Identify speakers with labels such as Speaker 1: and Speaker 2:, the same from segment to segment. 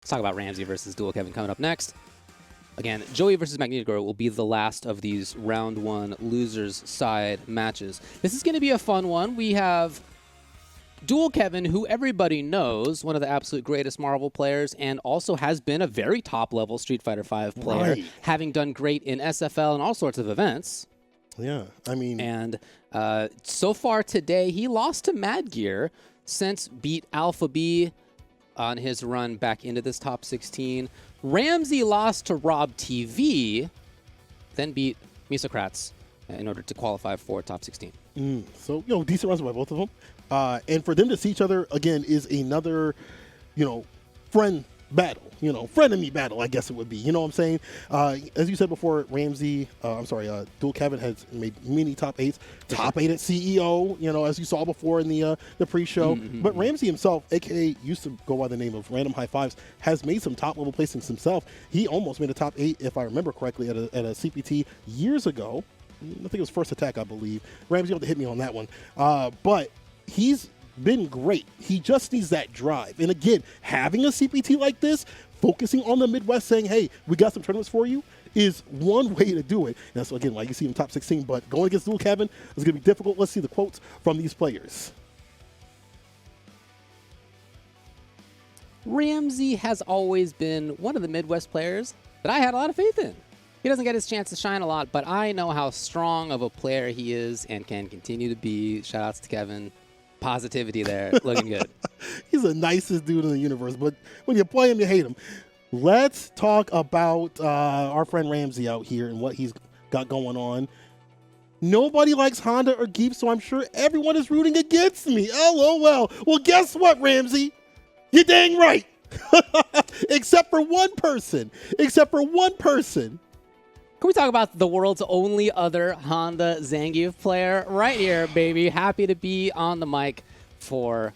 Speaker 1: Let's talk about Ramsey versus Dual Kevin coming up next. Again, Joey versus Magneto will be the last of these round 1 losers side matches. This is going to be a fun one. We have Dual Kevin, who everybody knows, one of the absolute greatest Marvel players, and also has been a very top-level Street Fighter V player, having done great in SFL and all sorts of events.
Speaker 2: Yeah, I mean...
Speaker 1: And so far today, he lost to Mad Gear, since beat Alpha B on his run back into this top 16. Ramsey lost to Rob TV, then beat Misocrats in order to qualify for top 16.
Speaker 2: So, decent runs by both of them. And for them to see each other again is another, friend battle, frenemy battle, I guess it would be. You know what I'm saying? As you said before, Dual Kevin has made many top 8s, top 8 at CEO, as you saw before in the pre-show. But Ramsey himself, aka used to go by the name of Random High Fives, has made some top level placements himself. He almost made a top 8, if I remember correctly, at a CPT years ago. I think it was First Attack, I believe. Ramsey had to hit me on that one. But he's been great. He just needs that drive. And again, having a CPT like this, focusing on the Midwest, saying, hey, we got some tournaments for you, is one way to do it. And so again, like you see him top 16, but going against Dual Kevin is going to be difficult. Let's see the quotes from these players.
Speaker 1: Ramsey has always been one of the Midwest players that I had a lot of faith in. He doesn't get his chance to shine a lot, but I know how strong of a player he is and can continue to be. Shout outs to Kevin. Positivity there, looking good.
Speaker 2: He's the nicest dude in the universe, but when you play him, you hate him. Let's talk about our friend Ramsey out here and what he's got going on. Nobody likes Honda or Geef, so I'm sure everyone is rooting against me. LOL. Well, guess what, Ramsey? You're dang right. Except for one person.
Speaker 1: Can we talk about the world's only other Honda Zangief player right here, baby? Happy to be on the mic for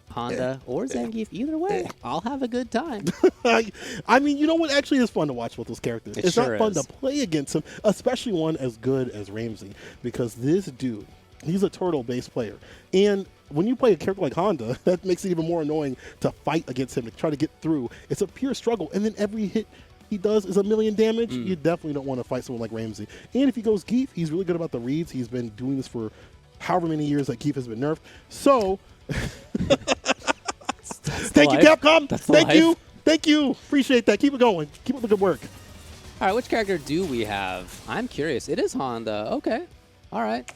Speaker 1: Honda or Zangief. Either way, I'll have a good time.
Speaker 2: I mean, you know what? Actually, it's fun to watch with those characters. It's
Speaker 1: sure
Speaker 2: not fun
Speaker 1: is.
Speaker 2: to play against him, especially one as good as Ramsey, because this dude, he's a turtle-based player. And when you play a character like Honda, that makes it even more annoying to fight against him, to try to get through. It's a pure struggle. And then every hit he does is a million damage. You definitely don't want to fight someone like Ramsey. And if he goes Geef, he's really good about the reads. He's been doing this for however many years that Geef has been nerfed. So, thank you, Capcom. Thank you. Appreciate that. Keep it going. Keep up the good work.
Speaker 1: All right, which character do we have? I'm curious. It is Honda. Okay. All right.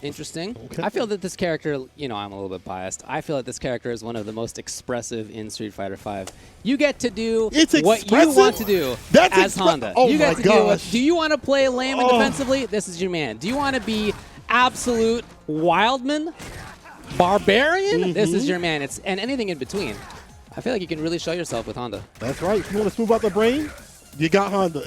Speaker 1: Interesting.
Speaker 2: Okay.
Speaker 1: I feel that this character, I'm a little bit biased. I feel that this character is one of the most expressive in Street Fighter V. You get to do what you want to do as Honda.
Speaker 2: Oh
Speaker 1: you get
Speaker 2: my
Speaker 1: to
Speaker 2: gosh.
Speaker 1: do you want to play lame and defensively? This is your man. Do you want to be absolute wildman, barbarian? This is your man. And anything in between. I feel like you can really show yourself with Honda.
Speaker 2: That's right. If you want to smooth out the brain, you got Honda.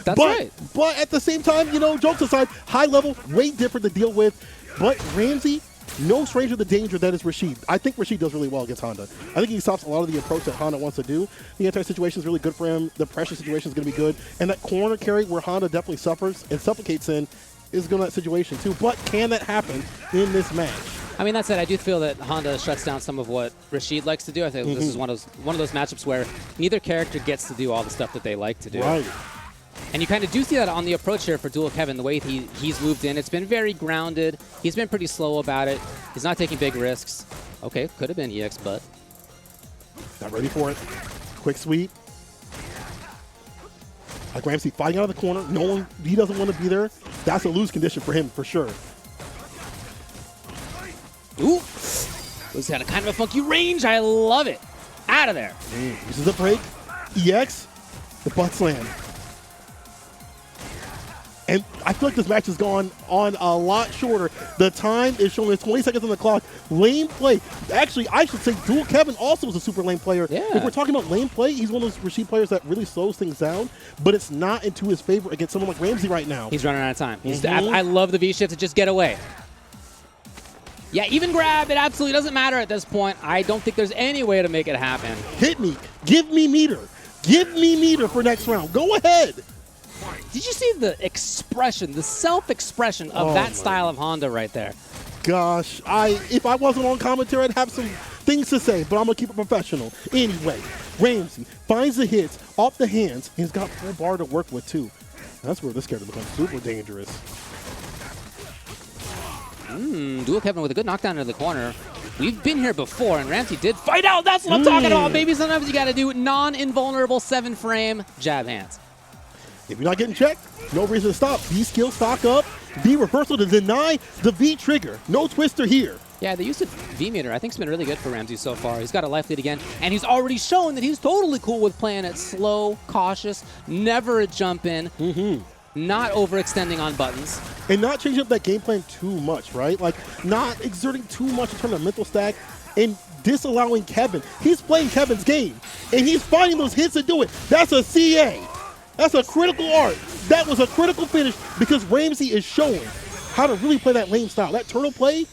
Speaker 1: That's right.
Speaker 2: But at the same time, jokes aside, high level, way different to deal with. But Ramsey, no stranger to the danger that is Rashid. I think Rashid does really well against Honda. I think he stops a lot of the approach that Honda wants to do. The anti-situation is really good for him. The pressure situation is going to be good. And that corner carry where Honda definitely suffers and suffocates in is going to that situation too. But can that happen in this match?
Speaker 1: I mean, that said, I do feel that Honda shuts down some of what Rashid likes to do. I think this is one of those matchups where neither character gets to do all the stuff that they like to do.
Speaker 2: Right.
Speaker 1: And you kind of do see that on the approach here for Dual Kevin, the way he's moved in. It's been very grounded. He's been pretty slow about it. He's not taking big risks. Okay, could have been EX, but
Speaker 2: not ready for it. Quick sweep. Like Ramsey fighting out of the corner. He doesn't want to be there. That's a lose condition for him, for sure.
Speaker 1: Ooh. This got a kind of a funky range. I love it. Out of there.
Speaker 2: This is a break. EX. The butt slam. And I feel like this match has gone on a lot shorter. The time is showing 20 seconds on the clock. Lane play. Actually, I should say Dual Kevin also is a super lane player.
Speaker 1: Yeah.
Speaker 2: If we're talking about lane play, he's one of those Rashid players that really slows things down, but it's not into his favor against someone like Ramsey right now.
Speaker 1: He's running out of time. I love the V-shift to just get away. Yeah, even grab, it absolutely doesn't matter at this point. I don't think there's any way to make it happen.
Speaker 2: Hit me. Give me meter. Give me meter for next round. Go ahead.
Speaker 1: Did you see the expression, the self-expression of that style of Honda right there?
Speaker 2: Gosh, if I wasn't on commentary, I'd have some things to say, but I'm going to keep it professional. Anyway, Ramsey finds the hits off the hands, and he's got full bar to work with too. That's where this character becomes super dangerous.
Speaker 1: Dual Kevin with a good knockdown into the corner. We've been here before, and Ramsey did fight out. That's what I'm talking about. Maybe sometimes you got to do non-invulnerable 7-frame jab hands.
Speaker 2: If you're not getting checked, no reason to stop. B skill stock up. B reversal to deny the V trigger. No twister here.
Speaker 1: Yeah, the use of V-meter I think has been really good for Ramsey so far. He's got a life lead again, and he's already shown that he's totally cool with playing it slow, cautious, never a jump in, not overextending on buttons.
Speaker 2: And not changing up that game plan too much, right? Like, not exerting too much in terms of mental stack and disallowing Kevin. He's playing Kevin's game, and he's finding those hits to do it. That's a CA. That's a critical art. That was a critical finish because Ramsey is showing how to really play that lane style. That turtle play,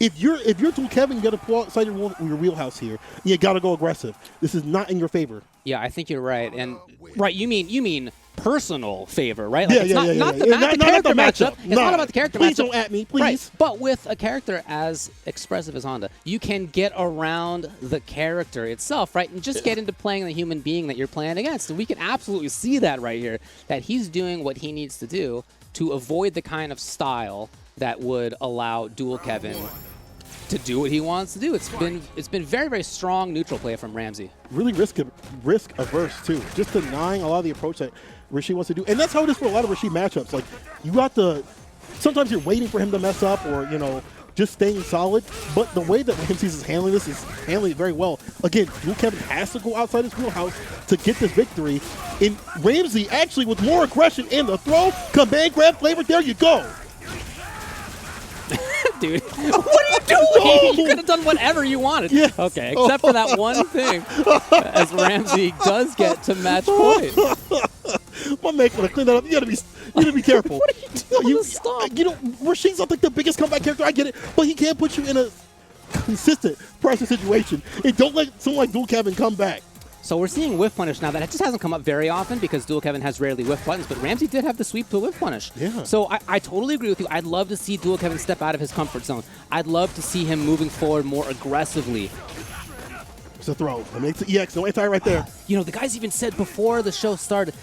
Speaker 2: if you're Dual Kevin, you got to pull outside your wheelhouse here. You got to go aggressive. This is not in your favor.
Speaker 1: Yeah, I think you're right. And right, you mean personal favor, right?
Speaker 2: Like
Speaker 1: not the character matchup. It's not about the character matchup.
Speaker 2: Please don't at me, please.
Speaker 1: Right. But with a character as expressive as Honda, you can get around the character itself, right? And just get into playing the human being that you're playing against. And we can absolutely see that right here, that he's doing what he needs to do to avoid the kind of style that would allow Dual Kevin to do what he wants to do. It's been very, very strong neutral play from Ramsey.
Speaker 2: Really risk averse too. Just denying a lot of the approach that Rashid wants to do. And that's how it is for a lot of Rashid matchups. Like, you got to, sometimes you're waiting for him to mess up or, just staying solid. But the way that Ramsey is handling this is handling it very well. Again, Dual Kevin has to go outside his wheelhouse to get this victory. And Ramsey actually with more aggression in the throw, command grab flavor, there you go.
Speaker 1: Dude, what are you doing? You could have done whatever you wanted.
Speaker 2: Yes.
Speaker 1: Okay, except for that one thing, as Ramsey does get to match point.
Speaker 2: My man gonna clean that up. You gotta be careful.
Speaker 1: What are you doing? Stop.
Speaker 2: Rashid's not like the biggest comeback character. I get it, but he can't put you in a consistent pressure situation. And don't let someone like Dual Kevin come back.
Speaker 1: So we're seeing whiff punish now. That just hasn't come up very often because Dual Kevin has rarely whiff buttons, but Ramsey did have the sweep to whiff punish.
Speaker 2: Yeah.
Speaker 1: So I totally agree with you. I'd love to see Dual Kevin step out of his comfort zone. I'd love to see him moving forward more aggressively.
Speaker 2: It's a throw. It makes it EX. No anti right there.
Speaker 1: The guys even said before the show started,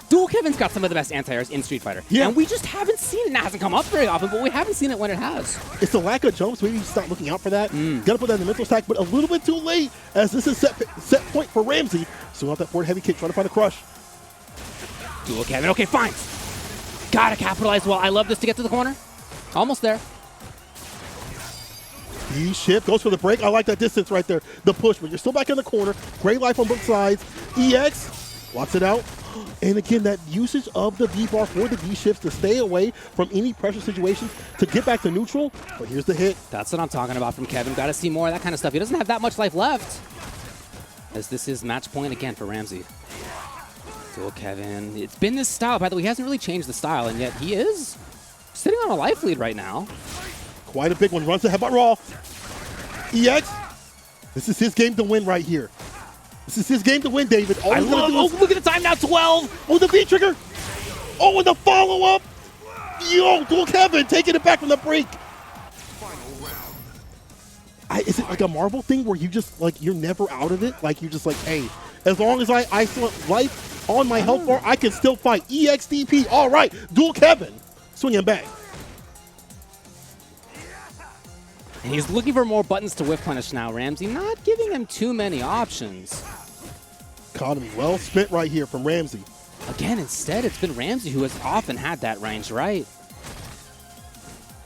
Speaker 1: Dual Kevin's got some of the best anti-airs in Street Fighter.
Speaker 2: Yeah.
Speaker 1: And we just haven't seen it. It hasn't come up very often, but we haven't seen it when it has.
Speaker 2: It's the lack of jumps. Maybe you start looking out for that. Got to put that in the mental stack, but a little bit too late as this is set point for Ramsey. So out that forward heavy kick, trying to find a crush.
Speaker 1: Dual Kevin, okay, fine. Gotta capitalize well. I love this to get to the corner. Almost there.
Speaker 2: E-shift, goes for the break. I like that distance right there. The push, but you're still back in the corner. Great life on both sides. EX, locks it out. And again, that usage of the V-bar for the V-shifts to stay away from any pressure situations to get back to neutral. But here's the hit.
Speaker 1: That's what I'm talking about from Kevin. Got to see more of that kind of stuff. He doesn't have that much life left. As this is match point again for Ramsey. Dual Kevin. It's been this style. By the way, he hasn't really changed the style, and yet he is sitting on a life lead right now.
Speaker 2: Quite a big one. Runs the headbutt raw. EX. This is his game to win right here. This is his game to win, David.
Speaker 1: I love, look at the time now, 12.
Speaker 2: Oh, the V-trigger. Oh, and the follow-up. Yo, Dual Kevin taking it back from the break. Is it like a Marvel thing where you just, like, you're never out of it? Like, you're just like, hey, as long as I isolate life on my health bar, I can still fight. EXDP. All right, Dual Kevin. Swinging back.
Speaker 1: And he's looking for more buttons to whiff punish now, Ramsey. Not giving him too many options.
Speaker 2: Economy well spent right here from Ramsey.
Speaker 1: Again, instead, it's been Ramsey who has often had that range right.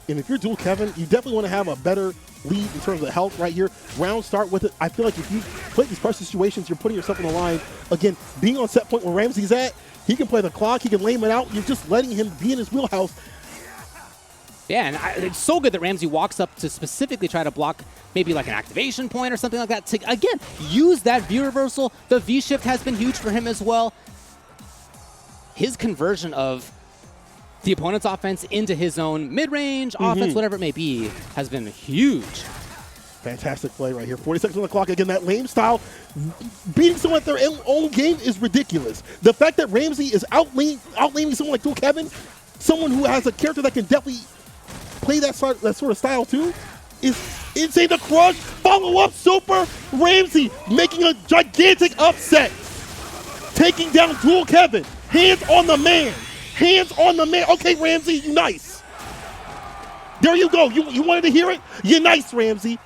Speaker 2: And if you're Dual Kevin, you definitely want to have a better lead in terms of health right here. Round start with it. I feel like if you play these pressure situations, you're putting yourself on the line. Again, being on set point where Ramsey's at, he can play the clock, he can lame it out. You're just letting him be in his wheelhouse.
Speaker 1: Yeah, and it's so good that Ramsey walks up to specifically try to block maybe like an activation point or something like that to, again, use that V reversal. The V shift has been huge for him as well. His conversion of the opponent's offense into his own mid-range offense, whatever it may be, has been huge.
Speaker 2: Fantastic play right here. 40 seconds on the clock. Again, that lame style. Beating someone at their own game is ridiculous. The fact that Ramsey is outlaning someone like Dual Kevin, someone who has a character that can definitely play that sort of style too, is Insane the crush. Follow up super. Ramsey making a gigantic upset. Taking down Dual Kevin. Hands on the man. Hands on the man. Okay, Ramsey, you nice. There you go. You wanted to hear it? You're nice, Ramsey.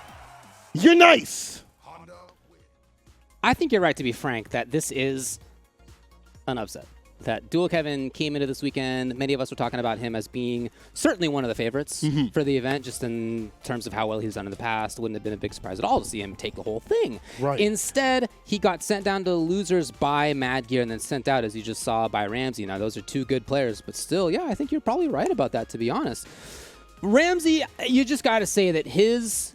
Speaker 2: You're nice.
Speaker 1: I think you're right, to be frank, that this is an upset. That Dual Kevin came into this weekend. Many of us were talking about him as being certainly one of the favorites for the event, just in terms of how well he's done in the past. Wouldn't have been a big surprise at all to see him take the whole thing.
Speaker 2: Right.
Speaker 1: Instead, he got sent down to losers by Mad Gear and then sent out, as you just saw, by Ramsey. Now, those are two good players, but still, yeah, I think you're probably right about that, to be honest. Ramsey, you just got to say that his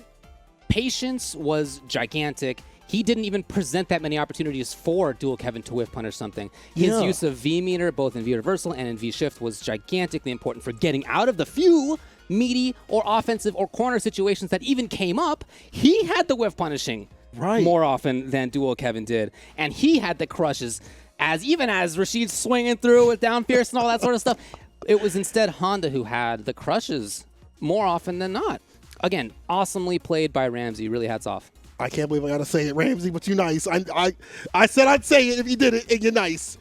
Speaker 1: patience was gigantic. He didn't even present that many opportunities for Dual Kevin to whiff punish something. His use of V-meter, both in V-reversal and in V-shift, was gigantically important for getting out of the few meaty or offensive or corner situations that even came up. He had the whiff punishing more often than Dual Kevin did, and he had the crushes, even as Rashid swinging through with down Pierce and all that sort of stuff. It was instead Honda who had the crushes more often than not. Again, awesomely played by Ramsey. Really hats off.
Speaker 2: I can't believe I gotta say it, Ramsey, but you're nice. I said I'd say it if you did it, and you're nice.